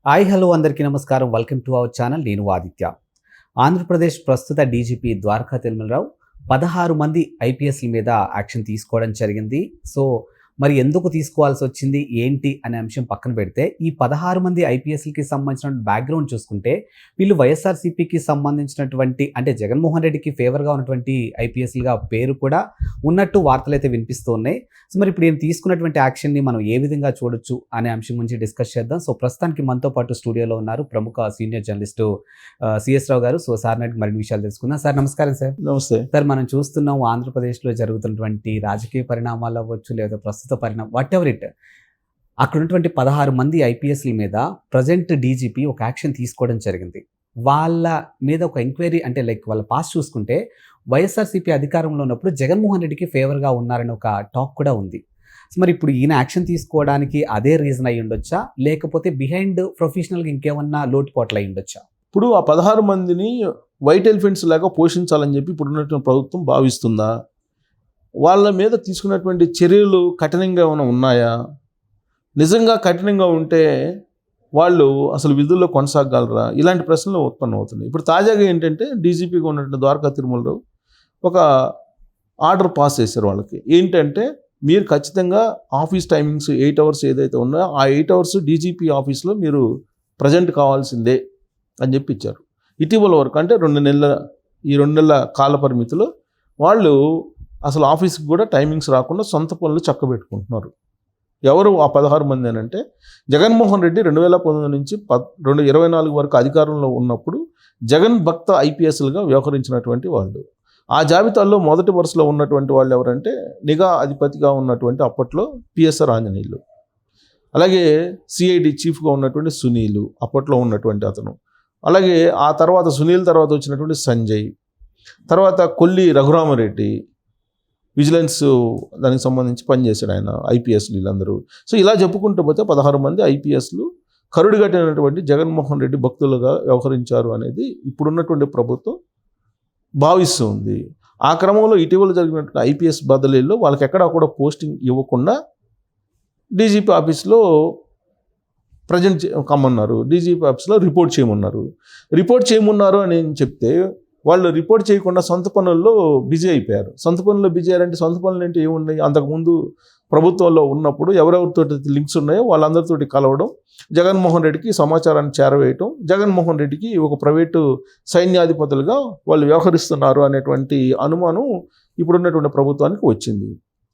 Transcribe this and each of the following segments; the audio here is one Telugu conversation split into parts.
హాయ్ హలో అందరికీ నమస్కారం. Welcome to our channel. నేను ఆదిత్య. ఆంధ్రప్రదేశ్ ప్రస్తుత డీజీపీ ద్వారకా తిరుమలరావు 16 మంది ఐపీఎస్ల మీద యాక్షన్ తీసుకోవడం జరిగింది. సో మరి ఎందుకు తీసుకోవాల్సి వచ్చింది ఏంటి అనే అంశం పక్కన పెడితే ఈ 16 మంది ఐపీఎస్లకి సంబంధించిన బ్యాక్గ్రౌండ్ చూసుకుంటే వీళ్ళు వైఎస్ఆర్సీపీకి సంబంధించినటువంటి అంటే జగన్మోహన్ రెడ్డికి ఫేవర్గా ఉన్నటువంటి ఐపీఎస్లుగా పేరు కూడా ఉన్నట్టు వార్తలు అయితే వినిపిస్తూ ఉన్నాయి. సో మరి ఇప్పుడు ఏం తీసుకున్నటువంటి యాక్షన్ని మనం ఏ విధంగా చూడొచ్చు అనే అంశం గురించి డిస్కస్ చేద్దాం. సో ప్రస్తుతానికి మనతో పాటు స్టూడియోలో ఉన్నారు ప్రముఖ సీనియర్ జర్నలిస్టు సిఎస్ రావు గారు. సో సార్ నాటి మరిన్ని విషయాలు తెలుసుకుందాం. సార్ నమస్కారం. సార్ నమస్తే సార్, మనం చూస్తున్నాం ఆంధ్రప్రదేశ్లో జరుగుతున్నటువంటి రాజకీయ పరిణామాలు అవ్వచ్చు లేదా ప్రస్తుత పరిణామం వాట్ ఎవర్ ఇట్, అక్కడ ఉన్నటువంటి 16 మంది ఐపీఎస్ల మీద ప్రజెంట్ డీజీపీ ఒక యాక్షన్ తీసుకోవడం జరిగింది. వాళ్ళ మీద ఒక ఎంక్వైరీ అంటే లైక్ వాళ్ళ పాస్ చూసుకుంటే వైఎస్ఆర్సీపీ అధికారంలో ఉన్నప్పుడు జగన్మోహన్ రెడ్డికి ఫేవర్గా ఉన్నారని ఒక టాక్ కూడా ఉంది. సో మరి ఇప్పుడు ఈయన యాక్షన్ తీసుకోవడానికి అదే రీజన్ అయి ఉండొచ్చా, లేకపోతే బిహైండ్ ప్రొఫెషనల్గా ఇంకేమన్నా లోటుపోట్లు అయి ఉండొచ్చా? ఇప్పుడు ఆ 16 మందిని వైట్ ఎలిఫెంట్స్ లాగా పోషించాలని చెప్పి ఇప్పుడున్నటువంటి ప్రభుత్వం భావిస్తుందా? వాళ్ళ మీద తీసుకున్నటువంటి చర్యలు కఠినంగా ఏమైనా ఉన్నాయా? నిజంగా కఠినంగా ఉంటే వాళ్ళు అసలు విధుల్లో కొనసాగలరా? ఇలాంటి ప్రశ్నలు ఉత్పన్నం అవుతున్నాయి. ఇప్పుడు తాజాగా ఏంటంటే డీజీపీగా ఉన్నటువంటి ద్వారకా తిరుమలరావు ఒక ఆర్డర్ పాస్ చేశారు వాళ్ళకి. ఏంటంటే మీరు ఖచ్చితంగా ఆఫీస్ టైమింగ్స్ 8 అవర్స్ ఏదైతే ఉన్నాయో ఆ 8 అవర్స్ డీజీపీ ఆఫీస్లో మీరు ప్రజెంట్ కావాల్సిందే అని చెప్పి ఇచ్చారు. ఇటీవల వరకు అంటే 2 నెలల కాల పరిమితిలో వాళ్ళు అసలు ఆఫీస్కి కూడా టైమింగ్స్ రాకుండా సొంత పనులు చక్కబెట్టుకుంటున్నారు. ఎవరు ఆ 16 మంది అని అంటే జగన్మోహన్ రెడ్డి 2019 నుంచి 2024 వరకు అధికారంలో ఉన్నప్పుడు జగన్ భక్త ఐపీఎస్లుగా వ్యవహరించినటువంటి వాళ్ళు. ఆ జాబితాల్లో మొదటి వరుసలో ఉన్నటువంటి వాళ్ళు ఎవరంటే నిఘా అధిపతిగా ఉన్నటువంటి అప్పట్లో పిఎస్ఆర్ ఆంజనేయులు, అలాగే సిఐడి చీఫ్గా ఉన్నటువంటి సునీలు అప్పట్లో ఉన్నటువంటి అతను, అలాగే ఆ తర్వాత సునీల్ తర్వాత వచ్చినటువంటి సంజయ్, తర్వాత కొల్లి రఘురామరెడ్డి విజిలెన్స్ దానికి సంబంధించి పనిచేశాడు ఆయన, ఐపీఎస్లు వీళ్ళందరూ. సో ఇలా చెప్పుకుంటూ పోతే 16 మంది ఐపీఎస్లు కరుడుగట్టినటువంటి జగన్మోహన్ రెడ్డి భక్తులుగా వ్యవహరించారు అనేది ఇప్పుడున్నటువంటి ప్రభుత్వం భావిస్తూ ఉంది. ఆ క్రమంలో ఇటీవల జరిగినటువంటి ఐపీఎస్ బదిలీల్లో వాళ్ళకి ఎక్కడా కూడా పోస్టింగ్ ఇవ్వకుండా డీజీపీ ఆఫీస్లో ప్రజెంట్ కమ్మన్నారు, డీజీపీ ఆఫీస్లో రిపోర్ట్ చేయమన్నారు అని చెప్తే వాళ్ళు రిపోర్ట్ చేయకుండా సొంత పనుల్లో బిజీ అయిపోయారు. సొంత పనుల్లో బిజీ అయ్యారంటే సొంత పనులు అంటే ఏమున్నాయి? అంతకుముందు ప్రభుత్వంలో ఉన్నప్పుడు ఎవరెవరితో లింక్స్ ఉన్నాయో వాళ్ళందరితోటి కలవడం, జగన్మోహన్ రెడ్డికి సమాచారాన్ని చేరవేయటం, జగన్మోహన్ రెడ్డికి ఒక ప్రైవేటు సైన్యాధిపతులుగా వాళ్ళు వ్యవహరిస్తున్నారు అనేటువంటి అనుమానం ఇప్పుడున్నటువంటి ప్రభుత్వానికి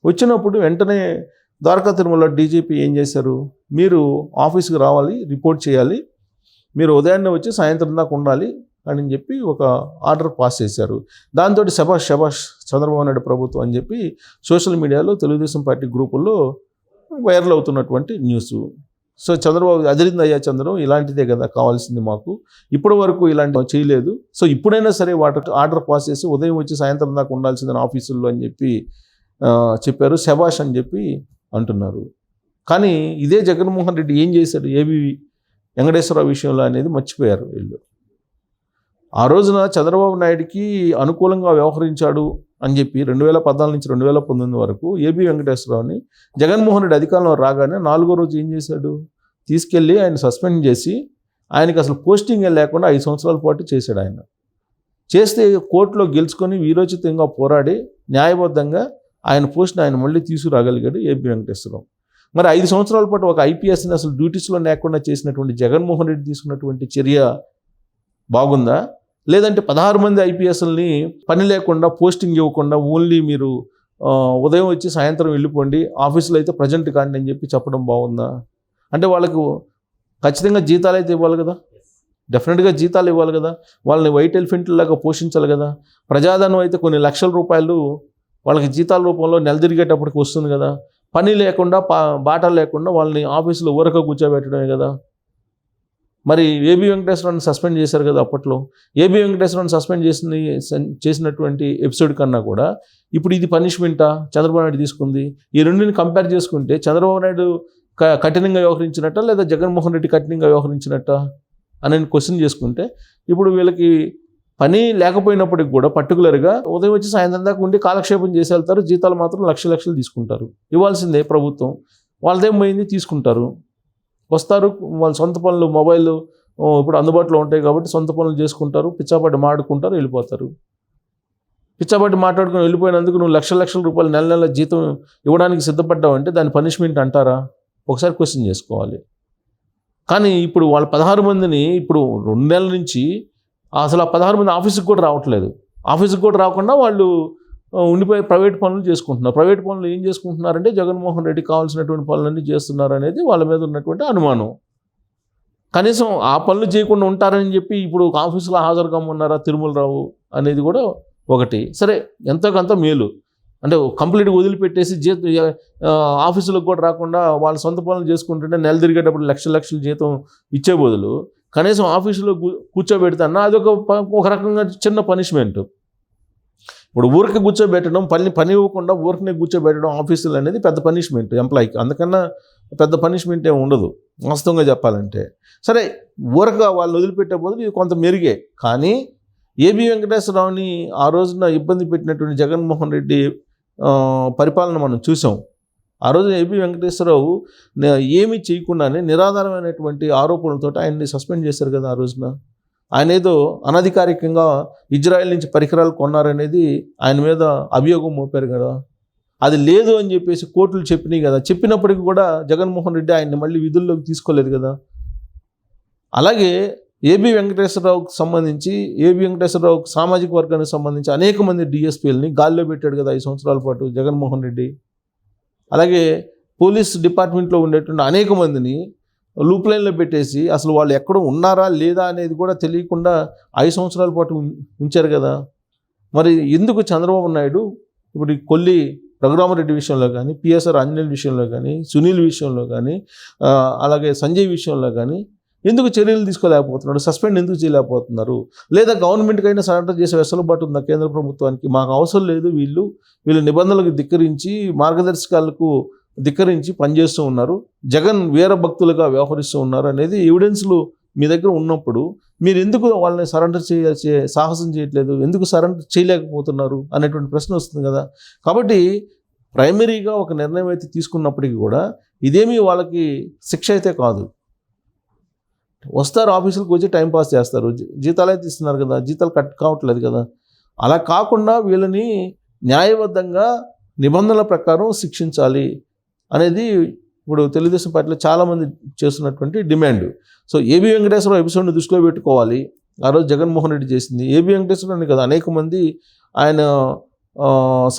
వచ్చినప్పుడు వెంటనే ద్వారకా తిరుమల డీజీపీ ఏం చేశారు? మీరు ఆఫీస్కి రావాలి, రిపోర్ట్ చేయాలి, మీరు ఉదయాన్నే వచ్చి సాయంత్రం దాకా ఉండాలి అని చెప్పి ఒక ఆర్డర్ పాస్ చేశారు. దాంతో శబాష్ చంద్రబాబు నాయుడు ప్రభుత్వం అని చెప్పి సోషల్ మీడియాలో తెలుగుదేశం పార్టీ గ్రూపుల్లో వైరల్ అవుతున్నటువంటి న్యూస్. సో చంద్రబాబు అదిరిందయ్యా చంద్రం, ఇలాంటిదే కదా కావాల్సింది మాకు, ఇప్పటి వరకు ఇలాంటి చేయలేదు, సో ఇప్పుడైనా సరే వాటి ఆర్డర్ పాస్ చేసి ఉదయం వచ్చి సాయంత్రం దాకా ఉండాల్సిందని ఆఫీసుల్లో అని చెప్పి చెప్పారు. శబాష్ అని చెప్పి అంటున్నారు. కానీ ఇదే జగన్మోహన్ రెడ్డి ఏం చేశాడు ఏబీ వెంకటేశ్వరరావు విషయంలో అనేది మర్చిపోయారు వీళ్ళు. ఆ రోజున చంద్రబాబు నాయుడికి అనుకూలంగా వ్యవహరించాడు అని చెప్పి 2014 నుంచి 2019 వరకు ఏబీ వెంకటేశ్వరరావుని జగన్మోహన్ రెడ్డి అధికారంలో రాగానే 4వ రోజు ఏం చేశాడు? తీసుకెళ్ళి ఆయన సస్పెండ్ చేసి ఆయనకి అసలు పోస్టింగే లేకుండా 5 సంవత్సరాల పాటు చేశాడు. ఆయన చేస్తే కోర్టులో గెలుచుకొని వీరోచితంగా పోరాడి న్యాయబద్ధంగా ఆయన పోస్ట్ని ఆయన మళ్ళీ తీసుకురాగలిగాడు ఏబీ వెంకటేశ్వరరావు. మరి 5 సంవత్సరాల పాటు ఒక ఐపీఎస్ని అసలు డ్యూటీస్లో లేకుండా చేసినటువంటి జగన్మోహన్ రెడ్డి తీసుకున్నటువంటి చర్య బాగుందా? లేదంటే 16 మంది ఐపీఎస్ని పని లేకుండా పోస్టింగ్ ఇవ్వకుండా ఓన్లీ మీరు ఉదయం వచ్చి సాయంత్రం వెళ్ళిపోండి, ఆఫీసులో అయితే ప్రజెంట్ కాండి అని చెప్పి చెప్పడం బాగుందా? అంటే వాళ్ళకు ఖచ్చితంగా జీతాలు అయితే ఇవ్వాలి కదా, డెఫినెట్గా జీతాలు ఇవ్వాలి కదా, వాళ్ళని వైట్ ఎలిఫెంట్ లాగా పోషించాలి కదా. ప్రజాధనం అయితే కొన్ని లక్షల రూపాయలు వాళ్ళకి జీతాల రూపంలో నెల తిరిగేటప్పటికి వస్తుంది కదా. పని లేకుండా బాట లేకుండా వాళ్ళని ఆఫీసులో ఊరక కూర్చోబెట్టడమే కదా. మరి ఏబీ వెంకటేశ్వరరావుని సస్పెండ్ చేశారు కదా అప్పట్లో. ఏబీ వెంకటేశ్వరరావుని సస్పెండ్ చేసినటువంటి ఎపిసోడ్ కన్నా కూడా ఇప్పుడు ఇది పనిష్మెంటా చంద్రబాబు నాయుడు తీసుకుంది? ఈ రెండుని కంపేర్ చేసుకుంటే చంద్రబాబు నాయుడు కఠినంగా వ్యవహరించినట్ట లేదా జగన్మోహన్ రెడ్డి కఠినంగా వ్యవహరించినట్ట అని క్వశ్చన్ చేసుకుంటే ఇప్పుడు వీళ్ళకి పని లేకపోయినప్పటికి కూడా పర్టికులర్గా ఉదయం వచ్చి సాయంత్రం దాకా ఉండి కాలక్షేపం చేసి వెళ్తారు, జీతాలు మాత్రం లక్షలు తీసుకుంటారు. ఇవ్వాల్సిందే ప్రభుత్వం, వాళ్ళదేం పోయింది తీసుకుంటారు. వస్తారు, వాళ్ళ సొంత పనులు మొబైల్ ఇప్పుడు అందుబాటులో ఉంటాయి కాబట్టి సొంత పనులు చేసుకుంటారు, పిచ్చాపాటి మాడుకుంటారు, వెళ్ళిపోతారు. పిచ్చాపాటి మాట్లాడుకుని వెళ్ళిపోయినందుకు నువ్వు లక్షల రూపాయలు నెల నెల జీతం ఇవ్వడానికి సిద్ధపడ్డావంటే దాని పనిష్మెంట్ అంటారా? ఒకసారి క్వశ్చన్ చేసుకోవాలి. కానీ ఇప్పుడు వాళ్ళ 16 మందిని ఇప్పుడు 2 నెలల నుంచి అసలు ఆ 16 మంది ఆఫీస్కి కూడా రావట్లేదు. ఆఫీస్కి కూడా రాకుండా వాళ్ళు ఉండిపోయి ప్రైవేట్ పనులు చేసుకుంటున్నారు. ప్రైవేట్ పనులు ఏం చేసుకుంటున్నారంటే జగన్మోహన్ రెడ్డి కావాల్సినటువంటి పనులన్నీ చేస్తున్నారు అనేది వాళ్ళ మీద ఉన్నటువంటి అనుమానం. కనీసం ఆ పనులు చేయకుండా ఉంటారని చెప్పి ఇప్పుడు ఆఫీసులో హాజరు కమ్మన్నారా తిరుమలరావు అనేది కూడా ఒకటి. సరే, ఎంతో కొంత మేలు అంటే కంప్లీట్గా వదిలిపెట్టేసి ఆఫీసులకు కూడా రాకుండా వాళ్ళ సొంత పనులు చేసుకుంటుంటే నెల తిరిగేటప్పుడు లక్షల జీతం ఇచ్చే బదులు కనీసం ఆఫీసులో కూర్చోబెడతాన్నా ఒక రకంగా చిన్న పనిష్మెంట్. ఇప్పుడు ఊరికి కూర్చోబెట్టడం, పని ఇవ్వకుండా ఊరికనే కూర్చోబెట్టడం ఆఫీసులు అనేది పెద్ద పనిష్మెంట్ ఎంప్లాయీకి. అందుకన్నా పెద్ద పనిష్మెంట్ ఏమి ఉండదు వాస్తవంగా చెప్పాలంటే. సరే, ఊరక వాళ్ళు వదిలిపెట్టే బదులు ఇది కొంత మెరుగే. కానీ ఏబి వెంకటేశ్వరరావుని ఆ రోజున ఇబ్బంది పెట్టినటువంటి జగన్మోహన్ రెడ్డి పరిపాలన మనం చూసాం. ఆ రోజు ఏబి వెంకటేశ్వరరావు ఏమీ చేయకుండానే నిరాధారమైనటువంటి ఆరోపణలతో ఆయన్ని సస్పెండ్ చేశారు కదా. ఆ రోజున ఆయన ఏదో అనధికారికంగా ఇజ్రాయెల్ నుంచి పరికరాలు కొన్నారనేది ఆయన మీద అభియోగం మోపారు కదా. అది లేదు అని చెప్పేసి కోర్టులు చెప్పినాయి కదా. చెప్పినప్పటికీ కూడా జగన్మోహన్ రెడ్డి ఆయన్ని మళ్ళీ విధుల్లోకి తీసుకోలేదు కదా. అలాగే ఏబి వెంకటేశ్వరరావుకి సంబంధించి ఏబి వెంకటేశ్వరరావు సామాజిక వర్గానికి సంబంధించి అనేక మంది డిఎస్పీలని గాల్లో పెట్టాడు కదా 5 సంవత్సరాల పాటు జగన్మోహన్ రెడ్డి. అలాగే పోలీస్ డిపార్ట్మెంట్లో ఉండేటువంటి అనేక మందిని లూప్ లైన్లో పెట్టేసి అసలు వాళ్ళు ఎక్కడ ఉన్నారా లేదా అనేది కూడా తెలియకుండా 5 సంవత్సరాల పాటు ఉంచారు కదా. మరి ఎందుకు చంద్రబాబు నాయుడు ఇప్పుడు ఈ కొల్లి రఘురామరెడ్డి విషయంలో కానీ, పిఎస్ఆర్ ఆంజనేయుల విషయంలో కానీ, సునీల్ విషయంలో కానీ, అలాగే సంజయ్ విషయంలో కానీ ఎందుకు చర్యలు తీసుకోలేకపోతున్నాడు? సస్పెండ్ ఎందుకు చేయలేకపోతున్నారు? లేదా గవర్నమెంట్కైనా సరెండర్ చేసే వెసులుబాటు ఉందా కేంద్ర ప్రభుత్వానికి? మాకు అవసరం లేదు, వీళ్ళు నిబంధనలకు ధిక్కరించి మార్గదర్శకాలకు ధిక్కరించి పనిచేస్తూ ఉన్నారు, జగన్ వీర భక్తులుగా వ్యవహరిస్తూ ఉన్నారు అనేది ఎవిడెన్స్లు మీ దగ్గర ఉన్నప్పుడు మీరు ఎందుకు వాళ్ళని సరెండర్ సాహసం చేయట్లేదు? ఎందుకు సరెండర్ చేయలేకపోతున్నారు అనేటువంటి ప్రశ్న వస్తుంది కదా. కాబట్టి ప్రైమరీగా ఒక నిర్ణయం అయితే తీసుకున్నప్పటికీ కూడా ఇదేమీ వాళ్ళకి శిక్ష అయితే కాదు. వస్తారు, ఆఫీసులకు వచ్చి టైంపాస్ చేస్తారు, జీతాలు అయితే ఇస్తున్నారు కదా, జీతాలు కట్ కావట్లేదు కదా. అలా కాకుండా వీళ్ళని న్యాయబద్ధంగా నిబంధనల ప్రకారం శిక్షించాలి అనేది ఇప్పుడు తెలుగుదేశం పార్టీలో చాలామంది చేస్తున్నటువంటి డిమాండ్. సో ఏబి వెంకటేశ్వరరావు ఎపిసోడ్ని దృష్టిలో పెట్టుకోవాలి. ఆ రోజు జగన్మోహన్ రెడ్డి చేసింది ఏబి వెంకటేశ్వరరావు కదా. అనేక మంది ఆయన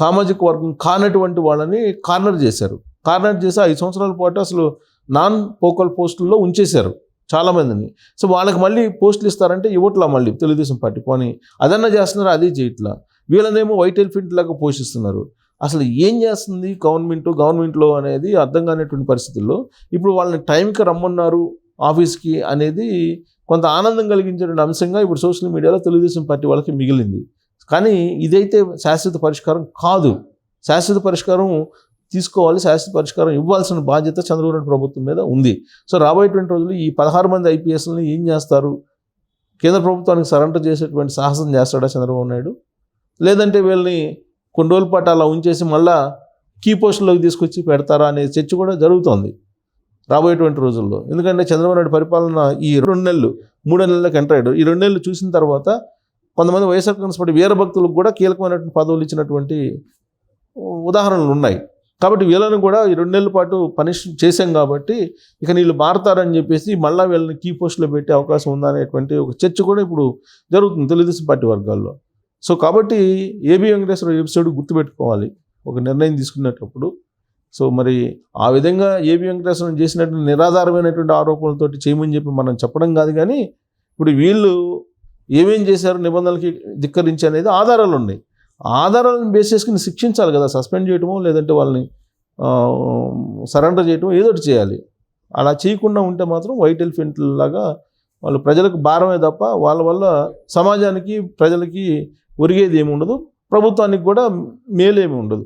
సామాజిక వర్గం కానటువంటి వాళ్ళని కార్నర్ చేశారు. కార్నర్ చేసి 5 సంవత్సరాల పాటు అసలు నాన్ పోకల్ పోస్టుల్లో ఉంచేశారు చాలామందిని. సో వాళ్ళకి మళ్ళీ పోస్టులు ఇస్తారంటే ఇవ్వట్లా మళ్ళీ తెలుగుదేశం పార్టీ. పోనీ అదన్నా చేస్తున్నారు, అదే చేయట్లా. వీళ్ళనేమో వైట్ ఎలిఫెంట్ లాగా పోషిస్తున్నారు. అసలు ఏం చేస్తుంది గవర్నమెంట్లో అనేది అర్థం కానిటువంటి పరిస్థితుల్లో ఇప్పుడు వాళ్ళని టైంకి రమ్మన్నారు ఆఫీస్కి అనేది కొంత ఆనందం కలిగించేటువంటి అంశంగా ఇప్పుడు సోషల్ మీడియాలో తెలుగుదేశం పార్టీ వాళ్ళకి మిగిలింది. కానీ ఇదైతే శాశ్వత పరిష్కారం కాదు. శాశ్వత పరిష్కారం తీసుకోవాలి, శాశ్వత పరిష్కారం ఇవ్వాల్సిన బాధ్యత చంద్రబాబు నాయుడు ప్రభుత్వం మీద ఉంది. సో రాబోయేటువంటి రోజులు ఈ 16 మంది ఐపీఎస్లని ఏం చేస్తారు? కేంద్ర ప్రభుత్వానికి సరెండర్ చేసేటువంటి సాహసం చేస్తాడా చంద్రబాబు నాయుడు? లేదంటే వీళ్ళని కొన్ని రోజుల పాటు అలా ఉంచేసి మళ్ళా కీ పోస్టుల్లోకి తీసుకొచ్చి పెడతారా అనే చర్చ కూడా జరుగుతోంది రాబోయేటువంటి రోజుల్లో. ఎందుకంటే చంద్రబాబు నాయుడు పరిపాలన ఈ 2 నెలలు 3 నెలలకు ఎంటర్ అయ్యాడు. ఈ 2 నెలలు చూసిన తర్వాత కొంతమంది వైఎస్ఆర్ కాంగ్రెస్ పార్టీ వీరభక్తులకు కూడా కీలకమైనటువంటి పదవులు ఇచ్చినటువంటి ఉదాహరణలు ఉన్నాయి. కాబట్టి వీళ్ళని కూడా ఈ 2 నెలల పాటు పనిష్ చేశాం కాబట్టి ఇక వీళ్ళు మారతారని చెప్పేసి మళ్ళీ వీళ్ళని కీ పోస్టులో పెట్టే అవకాశం ఉందా అనేటువంటి ఒక చర్చ కూడా ఇప్పుడు జరుగుతుంది తెలుగుదేశం పార్టీ వర్గాల్లో. సో కాబట్టి ఏబి వెంకటేశ్వర ఎపిసోడ్ గుర్తుపెట్టుకోవాలి ఒక నిర్ణయం తీసుకునేటప్పుడు. సో మరి ఆ విధంగా ఏబి వెంకటేశ్వరం చేసినటువంటి నిరాధారమైనటువంటి ఆరోపణలతోటి చేయమని చెప్పి మనం చెప్పడం కాదు. కానీ ఇప్పుడు వీళ్ళు ఏమేం చేశారు నిబంధనలకి ధిక్కరించి అనేది ఆధారాలు ఉన్నాయి. ఆధారాలను బేస్ చేసుకుని శిక్షించాలి కదా. సస్పెండ్ చేయటమో లేదంటే వాళ్ళని సరెండర్ చేయటమో ఏదో ఒకటి చేయాలి. అలా చేయకుండా ఉంటే మాత్రం వైట్ ఎలిఫెంట్ లాగా వాళ్ళు ప్రజలకు భారమే తప్ప వాళ్ళ వల్ల సమాజానికి ప్రజలకి ఒరిగేది ఏమి ఉండదు, ప్రభుత్వానికి కూడా మేలేమి ఉండదు.